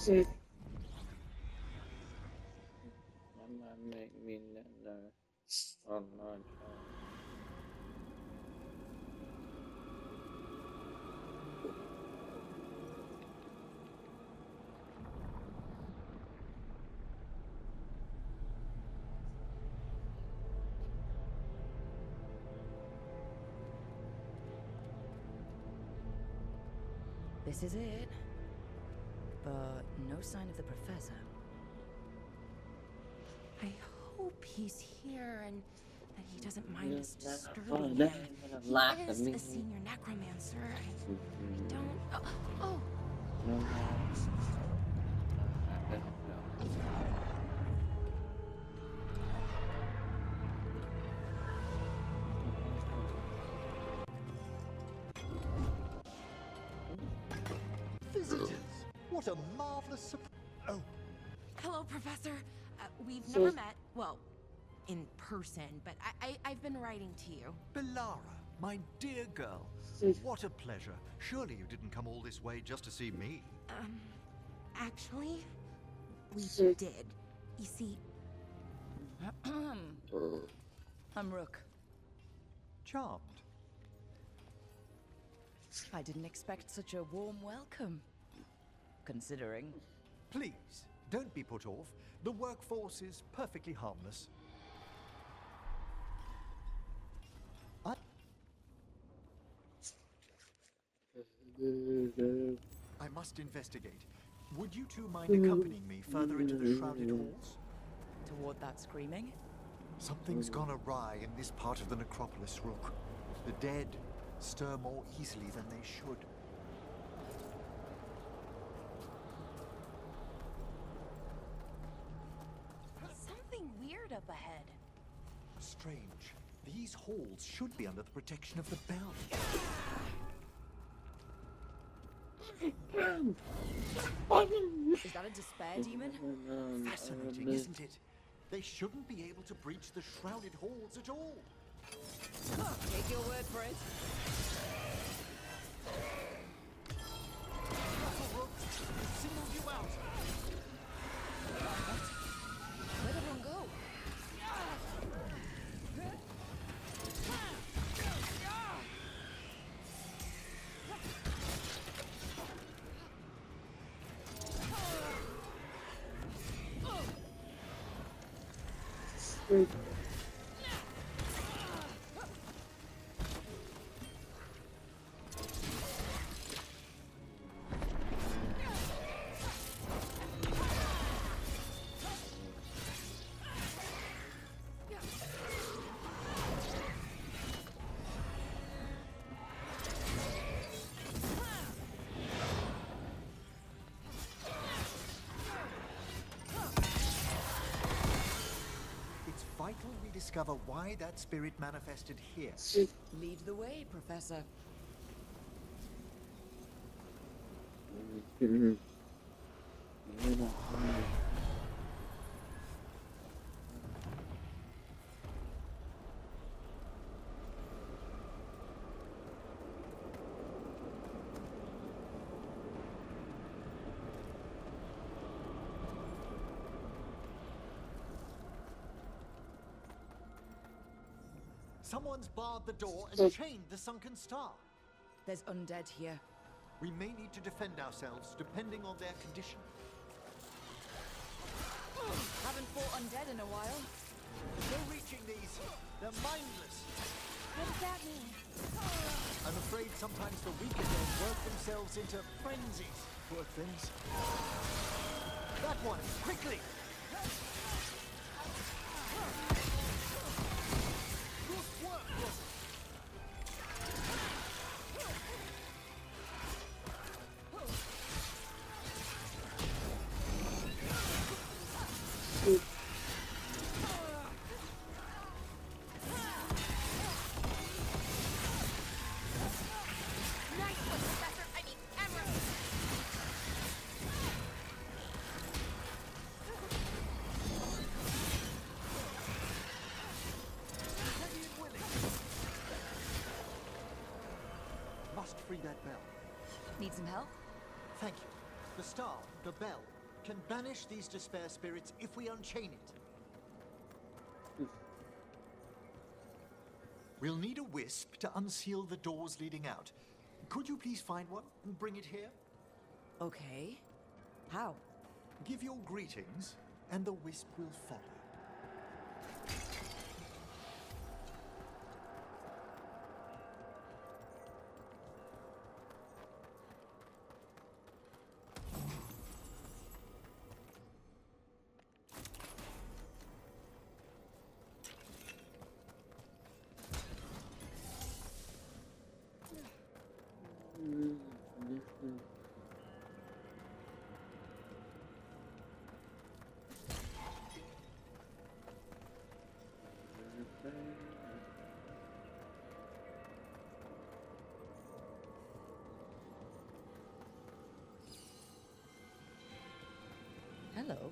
Man make millionaire online. This is it. But no sign of the professor. I hope he's here and that he doesn't mind us disturbing Oh, him. they're gonna laugh He at is me. a senior necromancer. I don't... Oh! No, Visitors! What a marvelous surprise! Oh, Hello, Professor. We've never met. Well, in person, but I've been writing to you. Belara, my dear girl. What a pleasure. Surely you didn't come all this way just to see me. Actually, we did. You see, I'm Rook. Charmed. I didn't expect such a warm welcome. Considering. Please, don't be put off. The workforce is perfectly harmless. I must investigate. Would you two mind accompanying me further into the shrouded halls? Toward that screaming? Something's gone awry in this part of the necropolis, Rook. The dead stir more easily than they should. something weird up ahead. Strange. These halls should be under the protection of the bell. Is that a despair demon? Fascinating, isn't it? They shouldn't be able to breach the shrouded halls at all. Take your word for it. Russell Rook, I singled you out. Where'd everyone go? It's vital we discover why that spirit manifested here. Lead the way, Professor. Someone's barred the door and chained the sunken star. There's undead here. We may need to defend ourselves depending on their condition. Haven't fought undead in a while. No reaching these. They're mindless. What does that mean? I'm afraid sometimes the weaker dead work themselves into frenzies. Poor things. That one, quickly! Good work, Rook. Nice one, Professor. I mean, Emerald. Ready and willing. Must free that bell. Need some help? Thank you. The star, the bell, can banish these despair spirits if we unchain it. We'll need a wisp to unseal the doors leading out. Could you please find one and bring it here? Okay. How? Give your greetings, and the wisp will follow. Hello.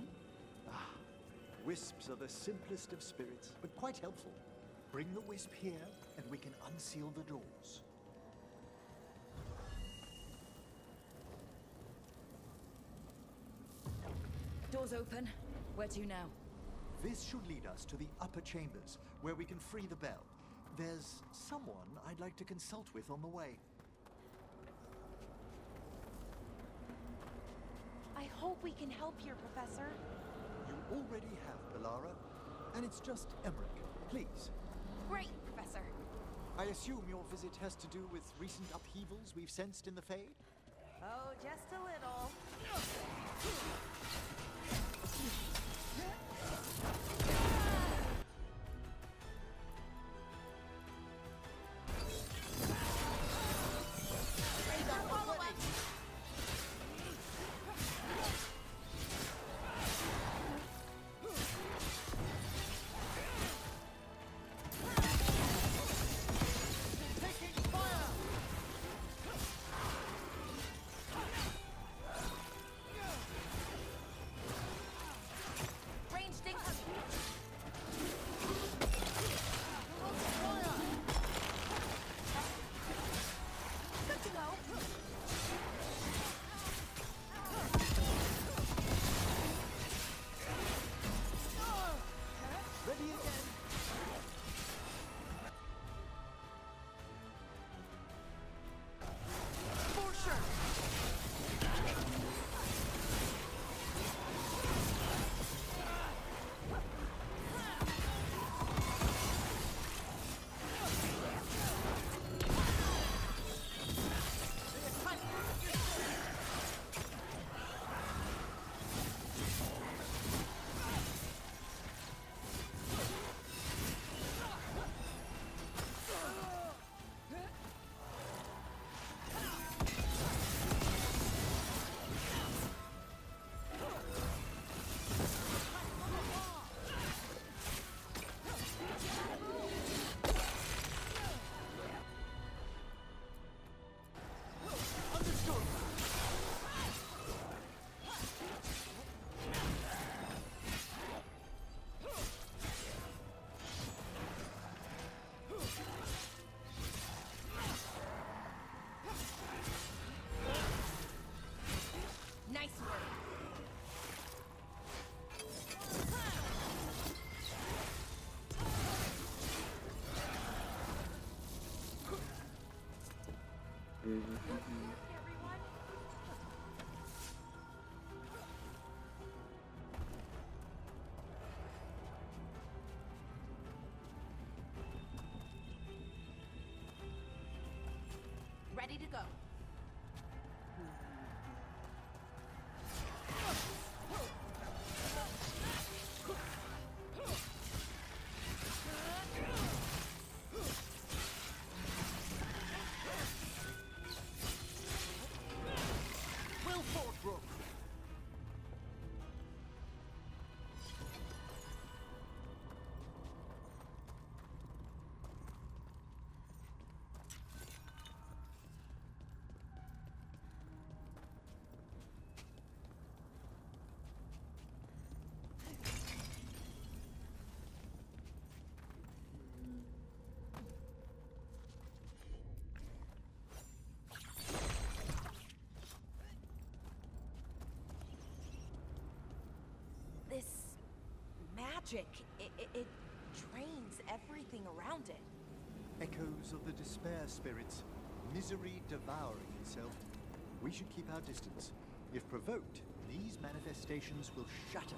Wisps are the simplest of spirits, but quite helpful. Bring the wisp here, and we can unseal the doors. Doors open. Where to now? This should lead us to the upper chambers, where we can free the bell. There's someone I'd like to consult with on the way. I hope we can help here, Professor. You already have, Bellara. And it's just Emmerich. Please. Great, Professor. I assume your visit has to do with recent upheavals we've sensed in the Fade? Oh, just a little. Ranged things. Good to go. Ready again? For sure. Understood. Nice work. Everyone? Ready to go. Will Fordbrook. magic. It drains everything around it. Echoes of the despair spirits, misery devouring itself. We should keep our distance. If provoked, these manifestations will shatter.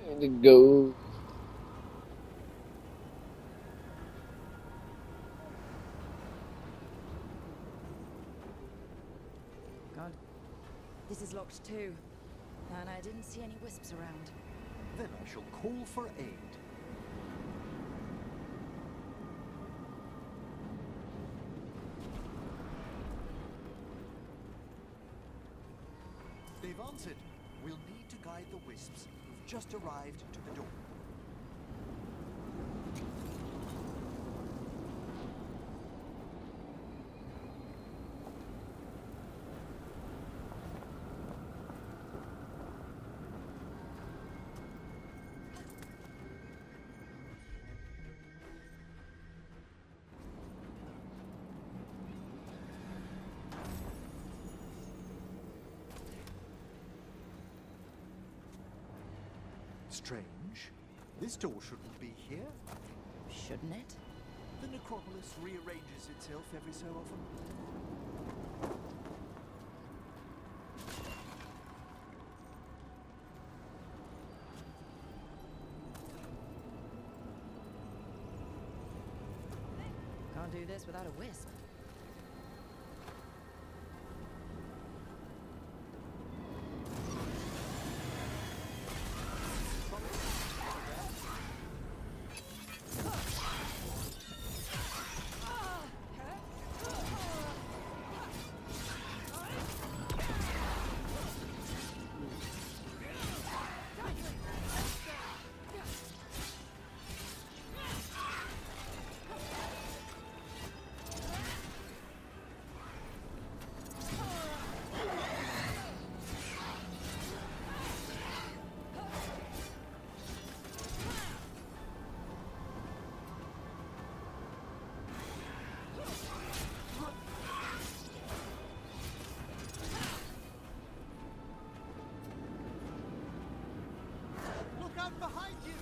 And to go. God. This is locked too. And I didn't see any wisps around. Then I shall call for aid. They've answered. We'll need to guide the wisps who've just arrived to the door. Strange. This door shouldn't be here. Shouldn't it? The necropolis rearranges itself every so often. Can't do this without a wisp. Look out behind you!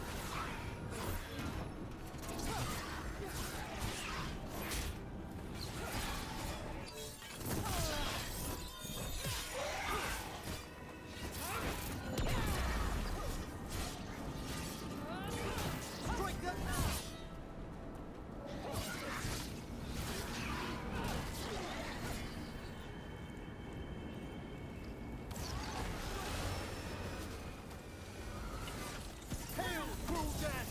Strike them now! Hail, cruel death!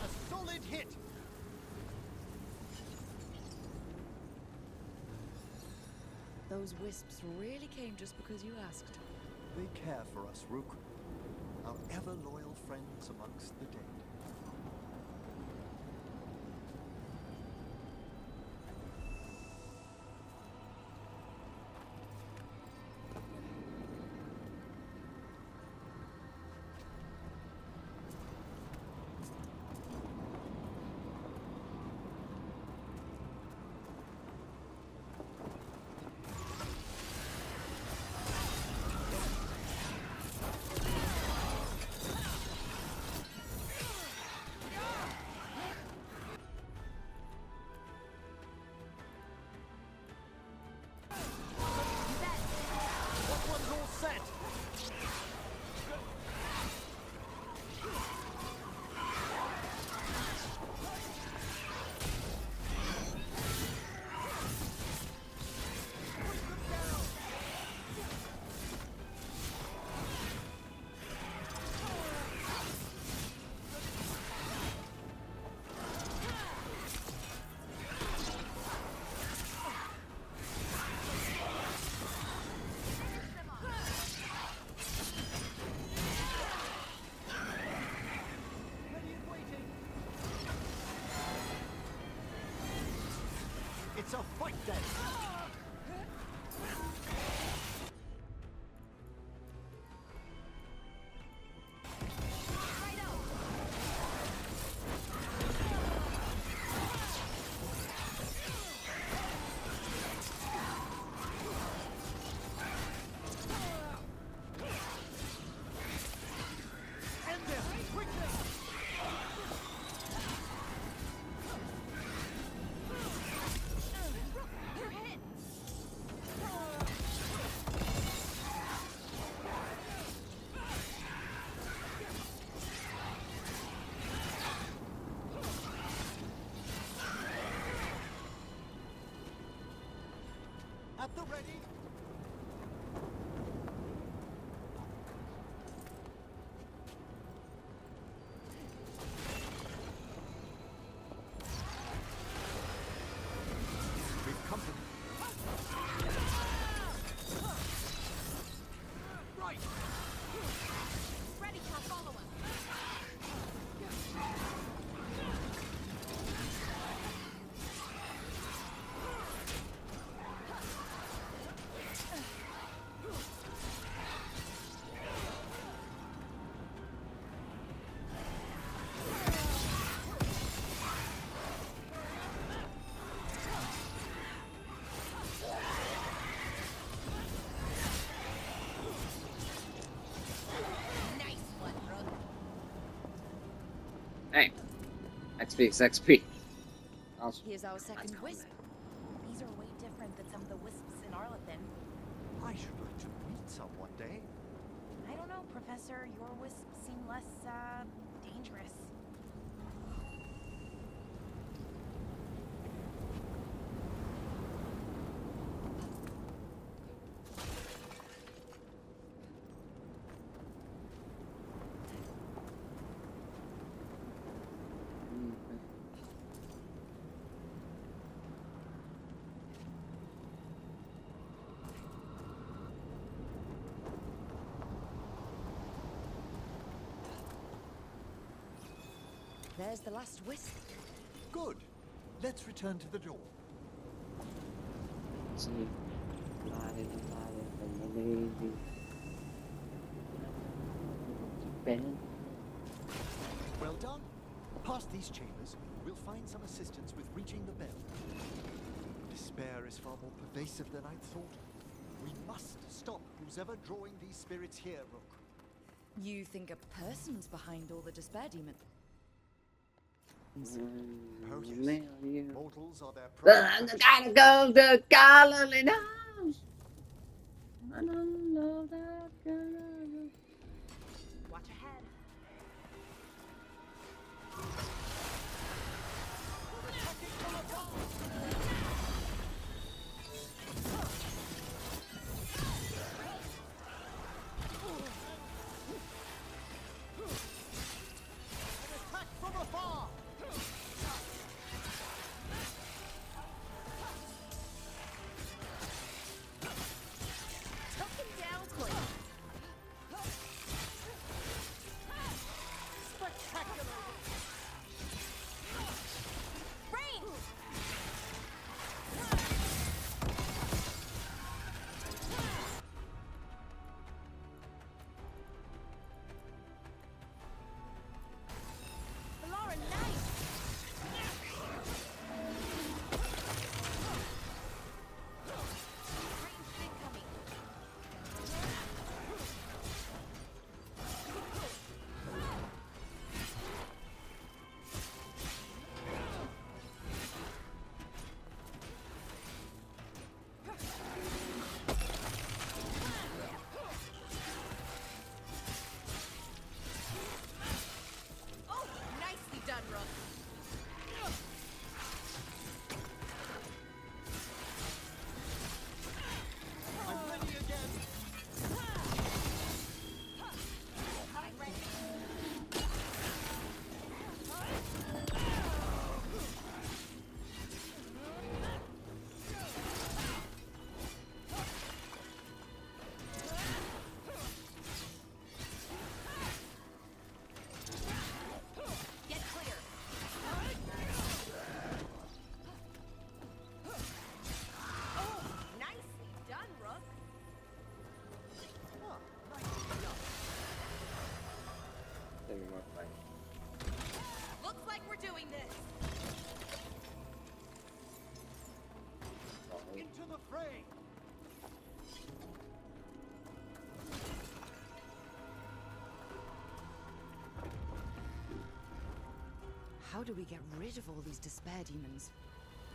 A solid hit! Those wisps really came just because you asked. They care for us, Rook. Our ever-loyal friends amongst the dead. It's a fight then! End this! Quickly! You're hit. At the ready! We've company. Right! Ready, Cal, follow us. Nice one, Rook. Hey, XP is XP. Awesome. Here's our second That's wisp. These are way different than some of the wisps in Arlethan. I should like to meet some one day. I don't know, Professor. Your wisps seem less, dangerous. There's the last wisp. Good. Let's return to the door. See, Ben. Well done. Past these chambers, we'll find some assistance with reaching the bell. Despair is far more pervasive than I'd thought. We must stop who's ever drawing these spirits here, Rook. You think a person's behind all the despair demons? Oh, yes. Million. Mortals are their I gotta go to Galilee house. I don't know that girl. Watch ahead. Attack from afar! Took him down quick. fray! How do we get rid of all these despair demons?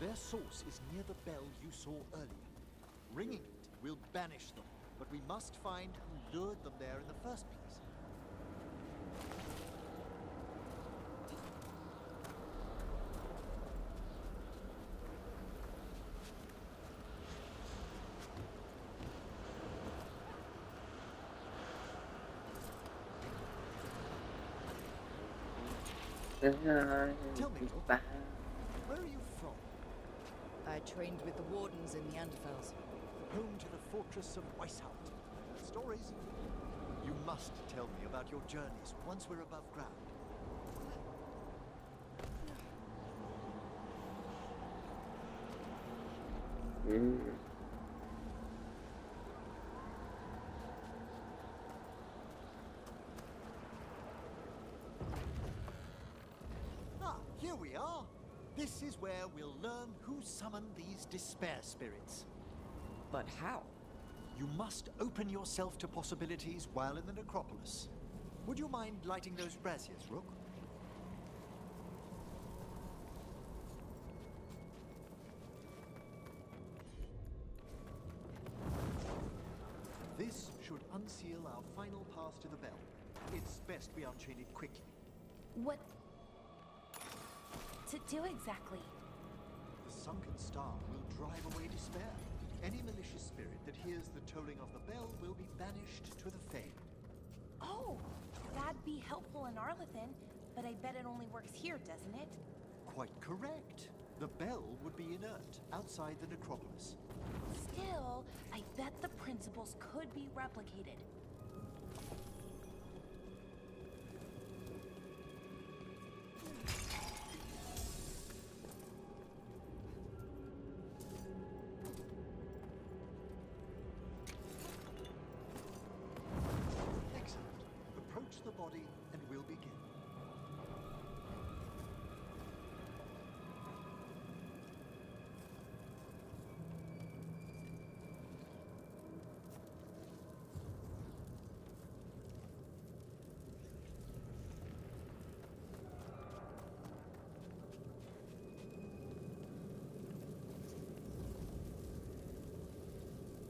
Their source is near the bell you saw earlier. Ringing it will banish them, but we must find who lured them there in the first place. Tell me, Rook, where are you from? I trained with the wardens in Neanderthals. Home to the fortress of Weishaupt. Stories? You must tell me about your journeys once we're above ground. Ah, here we are. This is where we'll learn who summoned these despair spirits. But how? You must open yourself to possibilities while in the necropolis. Would you mind lighting those braziers, Rook? This should unseal our final pass to the bell. It's best we unchain it quickly. What to do exactly? The sunken star will drive away despair. Any malicious spirit that hears the tolling of the bell will be banished to the Fane. Oh, that'd be helpful in Arlathan, but I bet it only works here, doesn't it? Quite correct. The bell would be inert outside the necropolis. Still, I bet the principles could be replicated. Excellent. Approach the body and we'll begin.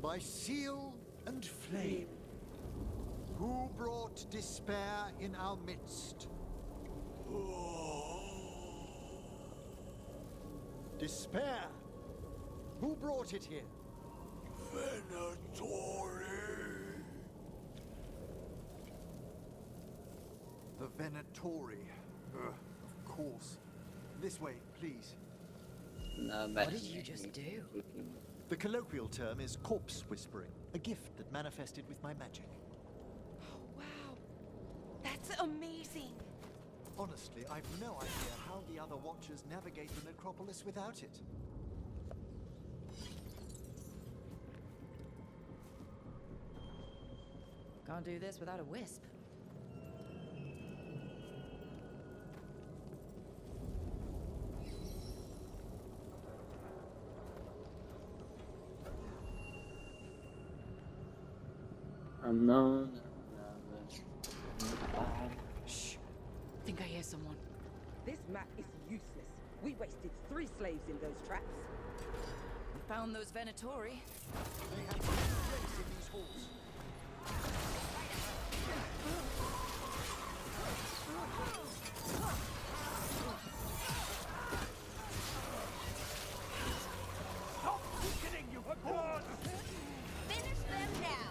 By seal and flame, who brought despair in our midst? Despair? Who brought it here? Venatori! The Venatori. Of course. This way, please. No, What did you just do? The colloquial term is corpse whispering, a gift that manifested with my magic. Wow, that's amazing. Honestly, I've no idea how the other Watchers navigate the necropolis without it. Can't do this without a wisp. Unknown. Shh. Think I hear someone. This map is useless. We wasted 3 slaves in those traps. We found those Venatori. They have threats in these halls. Stop weakening, you gods! Finish them now.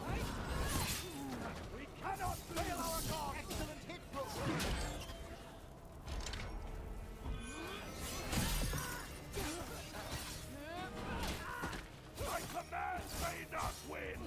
We cannot fail our god! Excellent hit, Brooke! My command may not win!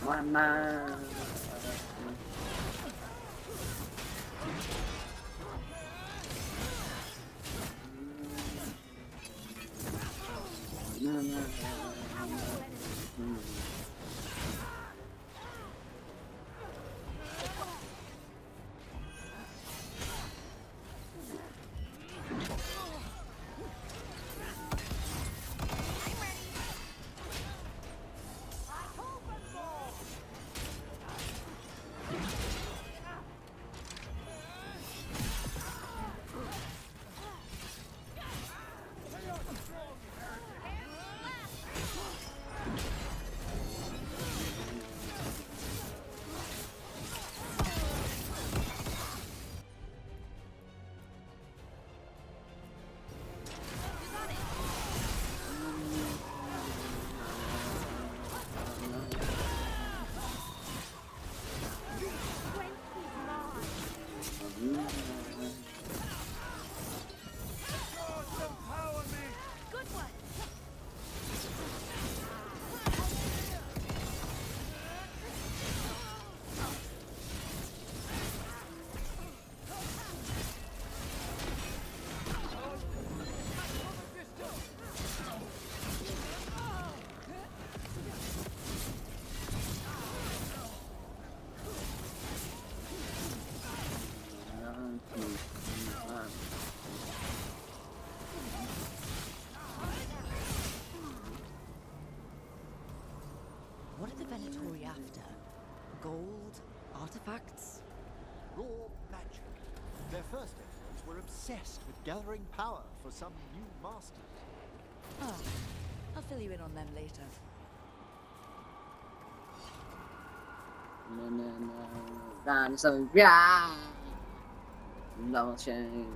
Mama. What are the Venatori after? Gold? Artifacts? Raw magic. Their first efforts were obsessed with gathering power for some new master. Ah, I'll fill you in on them later. Done so yeah. No change.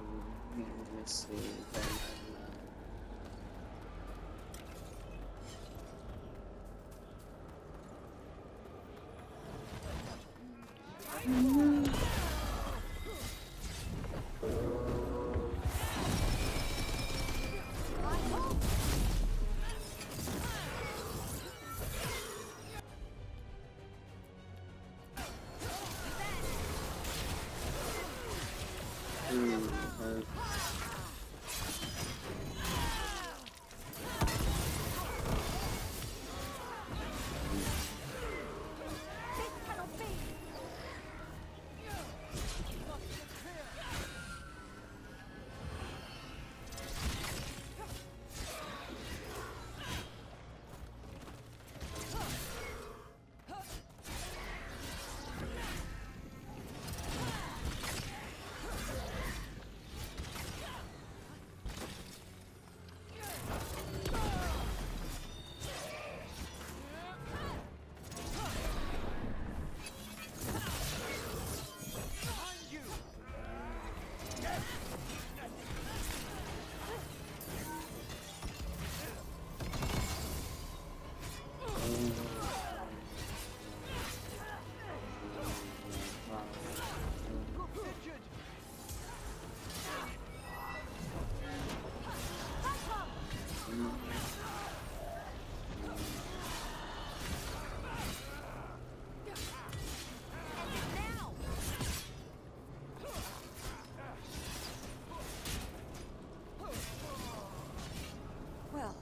Well,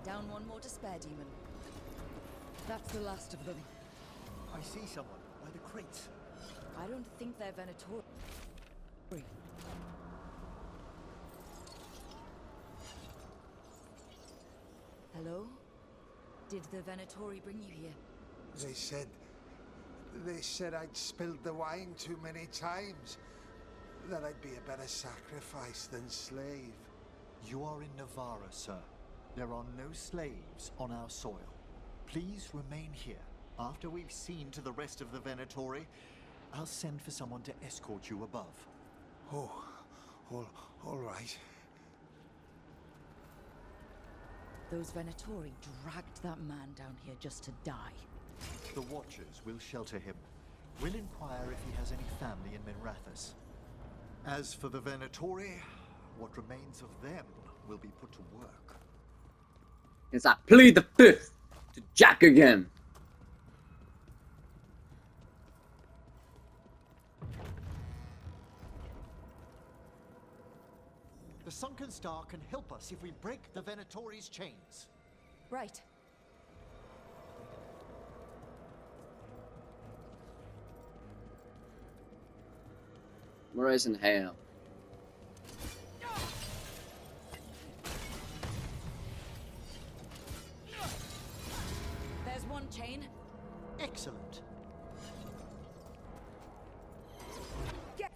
down one more despair demon. That's the last of them. I see someone by the crates. I don't think they're Venatori. Hello? Did the Venatori bring you here? They said I'd spilled the wine too many times. That I'd be a better sacrifice than slave. You are in Navarra, sir. There are no slaves on our soil. Please remain here. After we've seen to the rest of the Venatori, I'll send for someone to escort you above. Oh, all right. Those Venatori dragged that man down here just to die. The Watchers will shelter him. We'll inquire if he has any family in Minrathous. As for the Venatori, what remains of them will be put to work. Yes, I plead the fifth to Jack again. The sunken star can help us if we break the Venatori's chains. Right. Raising hell. There's one chain. Excellent. Yes.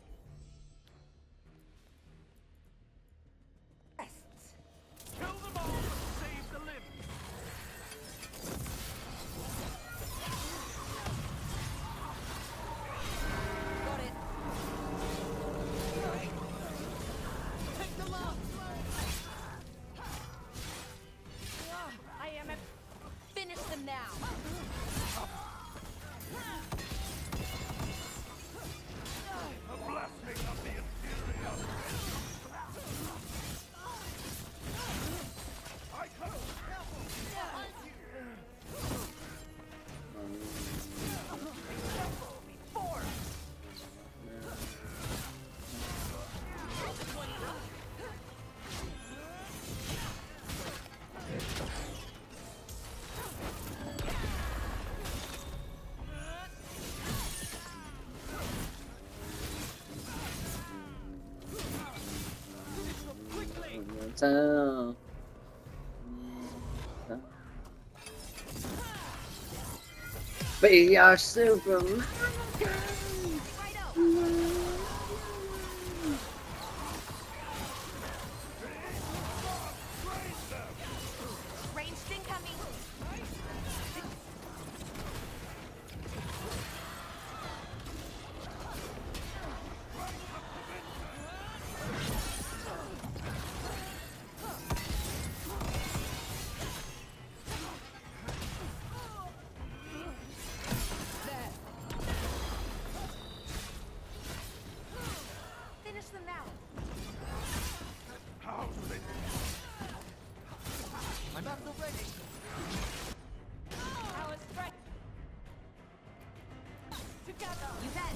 Kill them all and save the limbs. Got it. Take the love. I am a... Finish them now. A blessing of the Imperium. I come. So, be our Superman. Ranged incoming. Finish them now. How's it? I'm at the ready. Our strength. Together. You bet.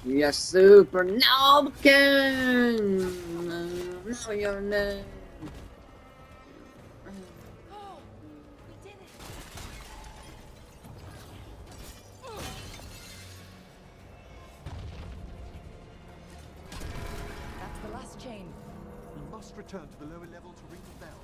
Yes, Super Nobkin. Know your name. Oh, we did it. That's the last chain. We must return to the lower level to ring the bell.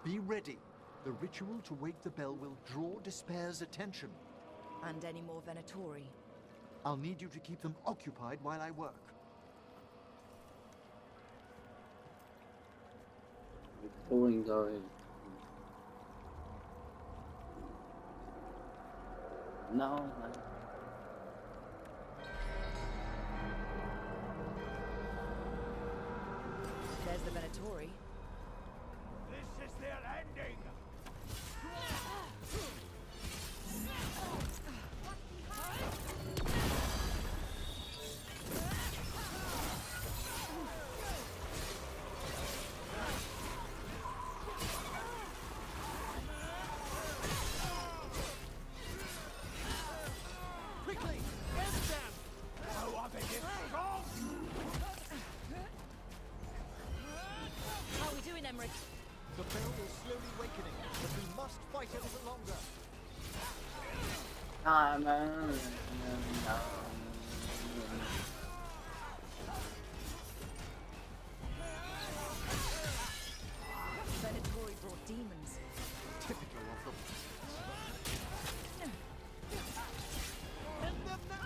Be ready. The ritual to wake the bell will draw Despair's attention. And any more Venatori. I'll need you to keep them occupied while I work. Pulling going. No. There's the Venatori. This is their ending. Quickly! End them. No other is strong. How are we doing, Emmerich? The bell is slowly wakening, but we must fight a little longer. Venatori brought demons. Typical of them. End them now!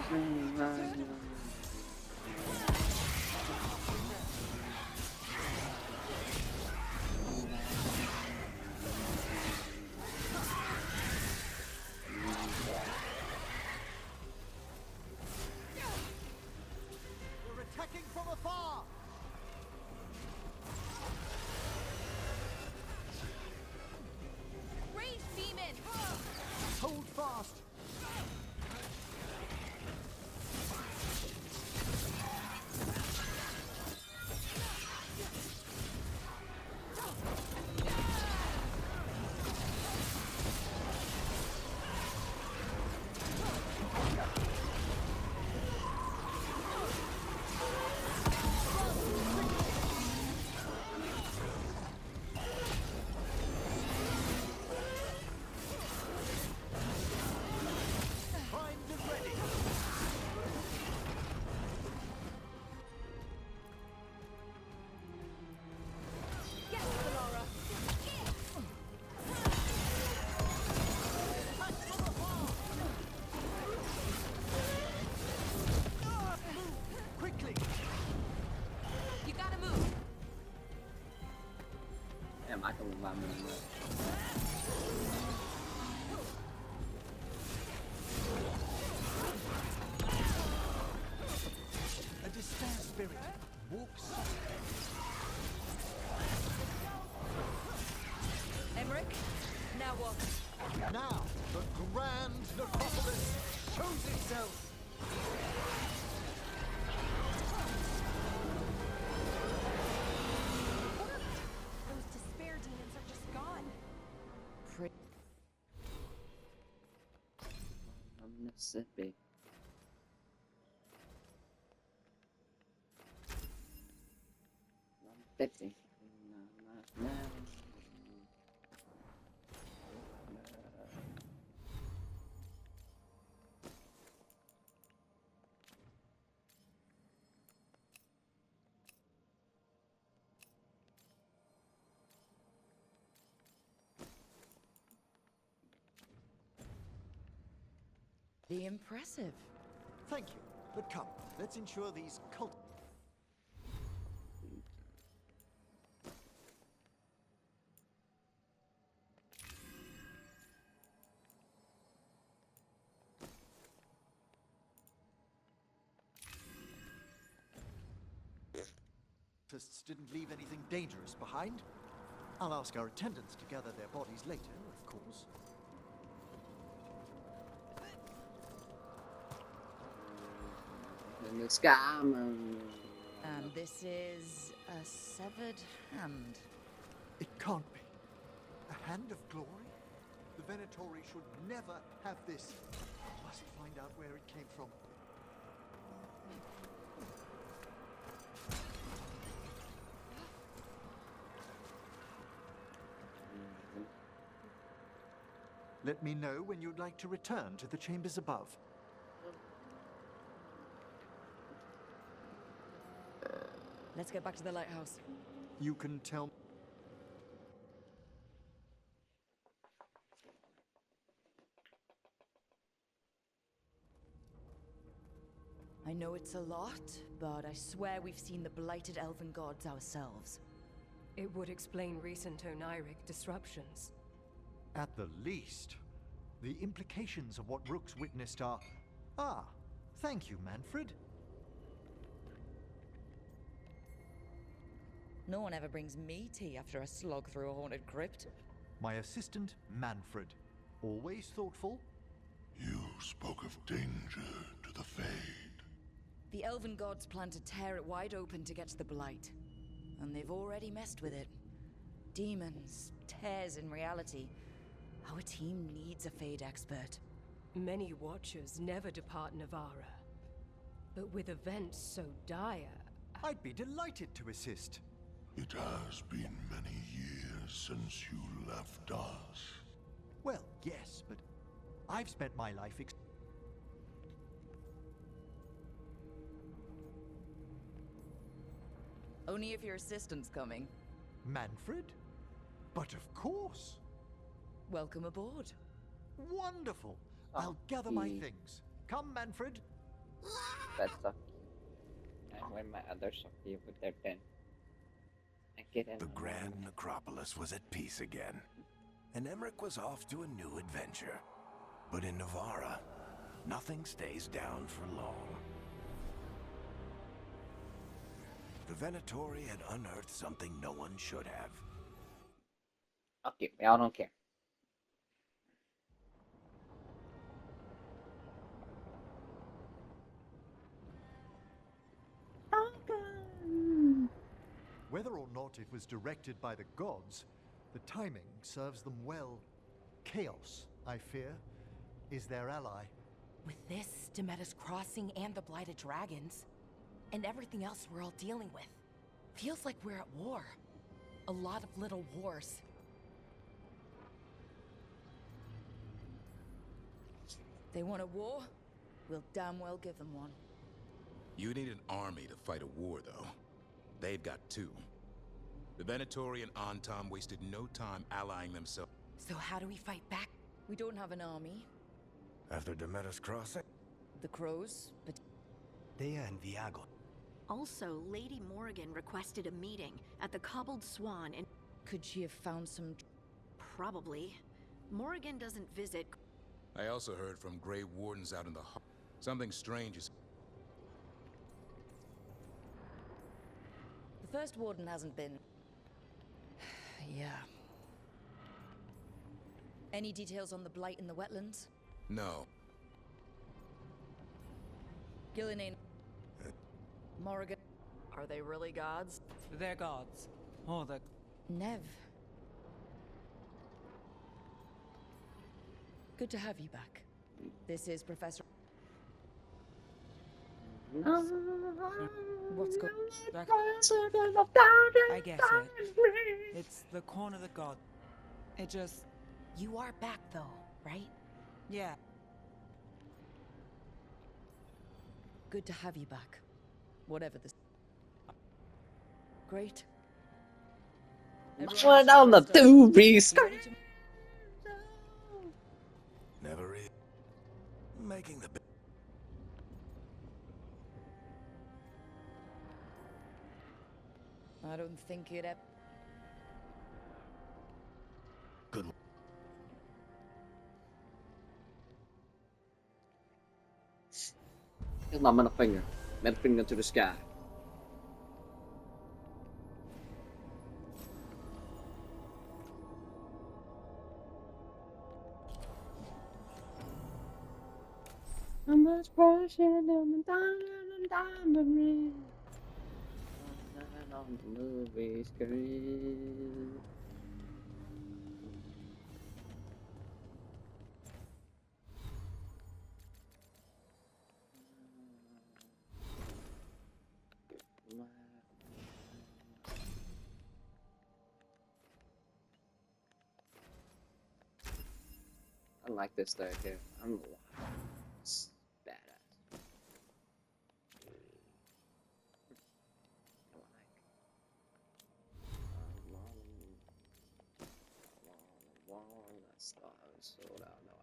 We're attacking from afar! Rage demon! Hold fast! Primed and ready! Get Sonora! Quickly! You gotta move! Em bắt con vào mình rồi. A despair spirit walks softly. Emmerich, now what? Now, the grand necropolis shows itself! Those despair demons are just gone. Mississippi. $150. No. The impressive. Thank you, but come, let's ensure these cult... cultists didn't leave anything dangerous behind. I'll ask our attendants to gather their bodies later, of course. And the scam. And this is a severed hand. It can't be. A hand of glory? The Venatori should never have this. Must find out where it came from. Let me know when you'd like to return to the chambers above. Let's get back to the lighthouse. You can tell... I know it's a lot, but I swear we've seen the blighted elven gods ourselves. It would explain recent Oniric disruptions. At the least, the implications of what Rook's witnessed are... Ah, thank you, Manfred. No one ever brings me tea after a slog through a haunted crypt. My assistant, Manfred. Always thoughtful. You spoke of danger to the Fade. The elven gods plan to tear it wide open to get to the blight. And they've already messed with it. Demons, tears in reality. Our team needs a Fade expert. Many Watchers never depart Navarra. But with events so dire... I'd be delighted to assist. It has been many years since you left us. Well, yes, but I've spent my life Only if your assistant's coming. Manfred? But of course. Welcome aboard. Wonderful. I'll gather my things. Come, Manfred. That sucks. And when my other Shakti with their 10. I get in. The Grand Necropolis was at peace again, and Emmerich was off to a new adventure. But in Navarra, nothing stays down for long. The Venatori had unearthed something no one should have. Okay, I don't care. Whether or not it was directed by the gods, the timing serves them well. Chaos, I fear, is their ally. With this, Demeter's Crossing and the Blighted Dragons, and everything else we're all dealing with, feels like we're at war. A lot of little wars. They want a war? We'll damn well give them one. You need an army to fight a war, though. They've got two. The Venatori and Antam wasted no time allying themselves. So how do we fight back? We don't have an army. After Demeter's Crossing? The Crows, but... Thea and Viago. Also, Lady Morrigan requested a meeting at the Cobbled Swan and... Could she have found some... Probably. Morrigan doesn't visit... I also heard from Grey Wardens out in the... Something strange is... The first warden hasn't been... yeah. Any details on the blight in the wetlands? No. Gillenane... Morrigan... Are they really gods? They're gods. Or the... Nev. Good to have you back. This is Professor... What's going on? I get it. It's the corner of the god. It just... You are back, though, right? Yeah. Good to have you back. Whatever this... Great. What on the doobies? Never really. Making the... I don't think it... Good. His my middle finger. Middle finger to the sky. I'm much brushing on the diamond ring. On the movie screen. I like this thing here. I'm it's badass. Sold out. No,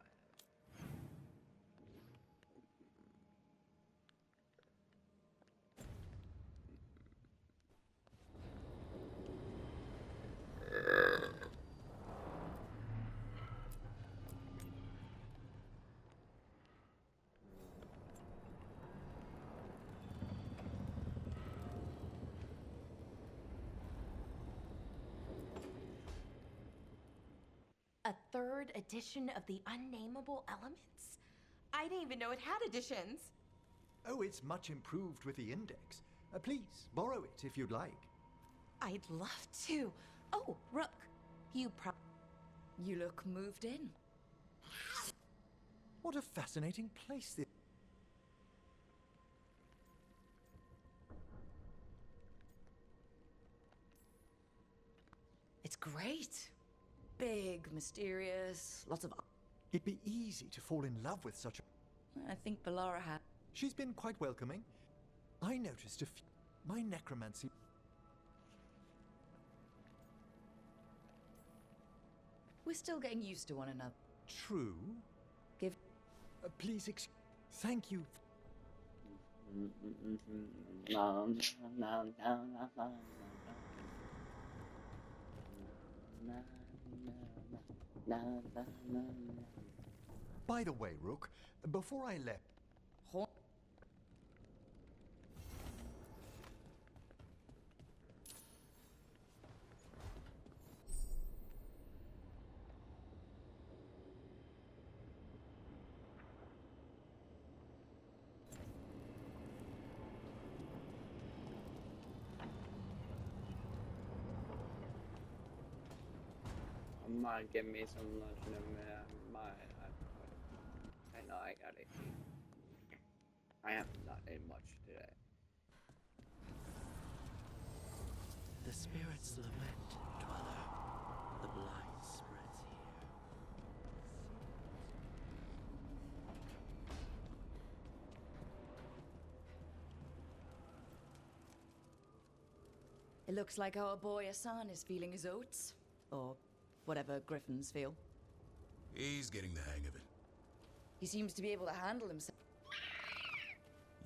A third edition of the Unnameable Elements? I didn't even know it had editions. Oh, it's much improved with the index. Please, borrow it if you'd like. I'd love to. Oh, Rook, you look moved in. What a fascinating place this... It's great. Big, mysterious, lots of... It'd be easy to fall in love with such a... I think Bellara had... She's been quite welcoming. I noticed a few... My necromancy... We're still getting used to one another. True. Give... Please thank you. By the way, Rook, before I left... Might give me some lunch in a minute. I know I gotta eat. I have not eaten much today. The spirits lament, dweller. The blight spreads here. It looks like our boy Hassan is feeling his oats. Or whatever griffins feel. He's getting the hang of it. He seems to be able to handle himself.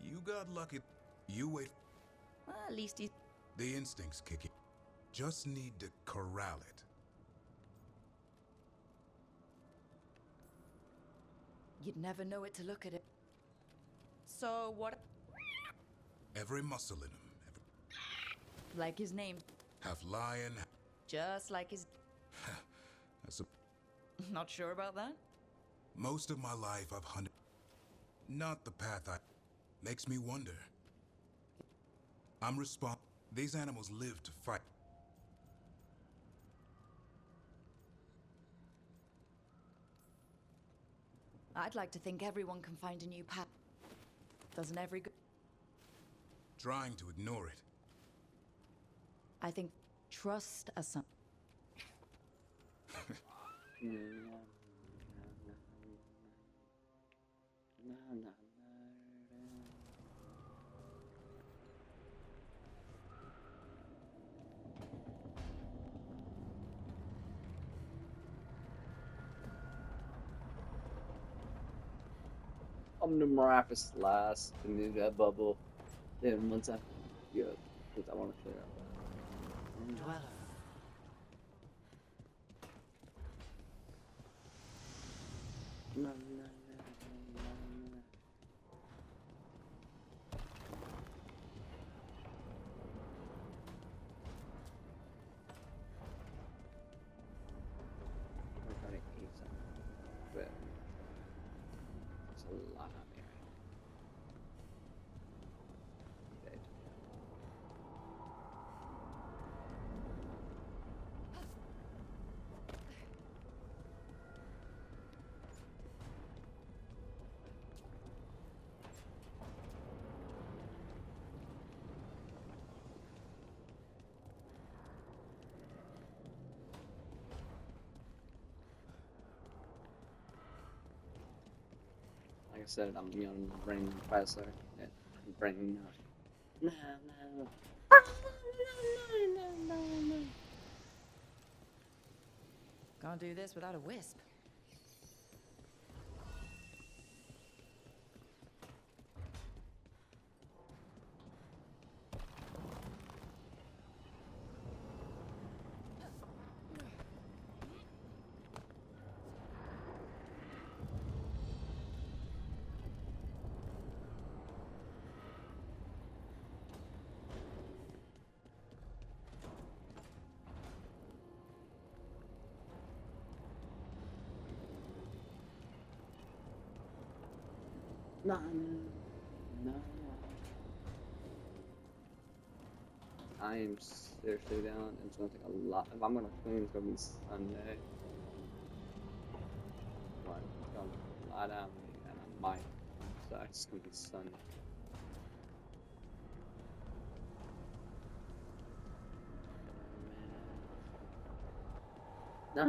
You got lucky. You wait. Well, at least he's... The instincts kick in. Just need to corral it. You'd never know it to look at it. So what... Every muscle in him. Like his name. Half lion. Just like his... That's a... Not sure about that? Most of my life I've hunted. Not the path I... Makes me wonder. I'm These animals live to fight. I'd like to think everyone can find a new path. Doesn't every... Trying to ignore it. I think trust a son. I'm the Marapis last to move that bubble. Then once I good, because I want to clear up. Dweller. No. We're trying to eat something, but it's a lot on me right now. Dead. Like I said, I'm young brain faster. Yeah, brain. No. Can't do this without a wisp. No. I am seriously down. It's gonna take a lot. If I'm gonna clean, it's gonna be Sunday. But it's gonna lie down, and I might. So it's gonna be Sunday. No.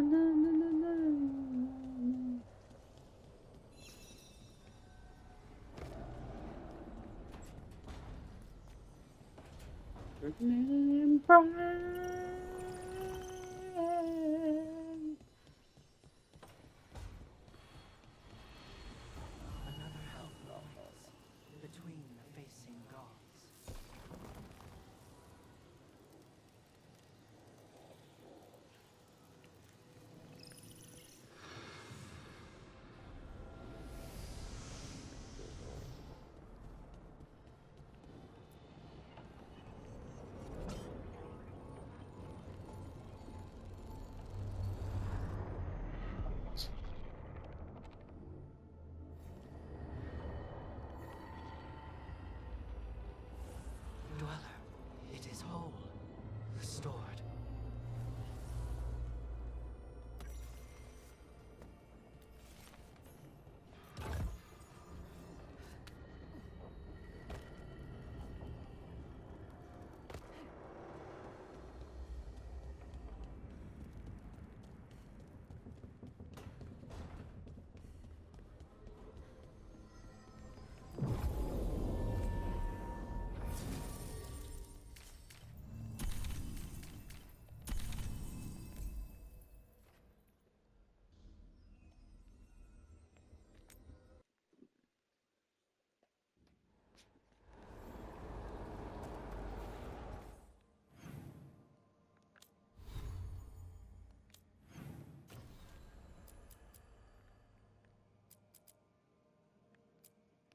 Another help remains between the facing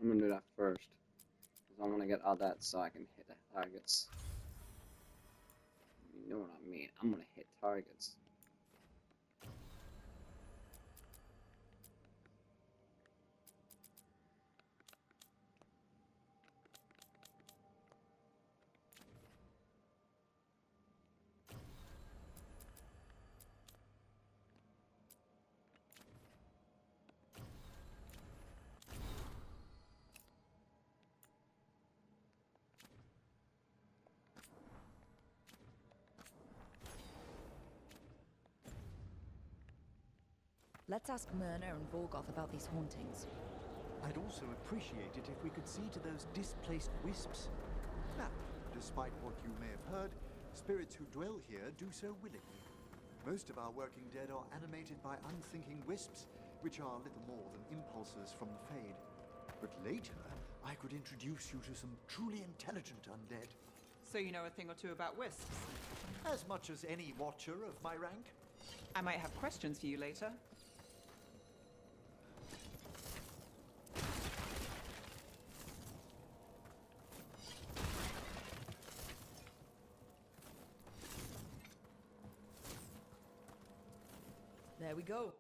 I'm gonna do that first. Because I want to get all that so I can hit the targets. You know what I mean. I'm gonna hit targets. Let's ask Myrna and Volgoth about these hauntings. I'd also appreciate it if we could see to those displaced wisps. Now, despite what you may have heard, spirits who dwell here do so willingly. Most of our working dead are animated by unthinking wisps, which are little more than impulses from the Fade. But later, I could introduce you to some truly intelligent undead. So you know a thing or two about wisps? As much as any watcher of my rank. I might have questions for you later. There we go.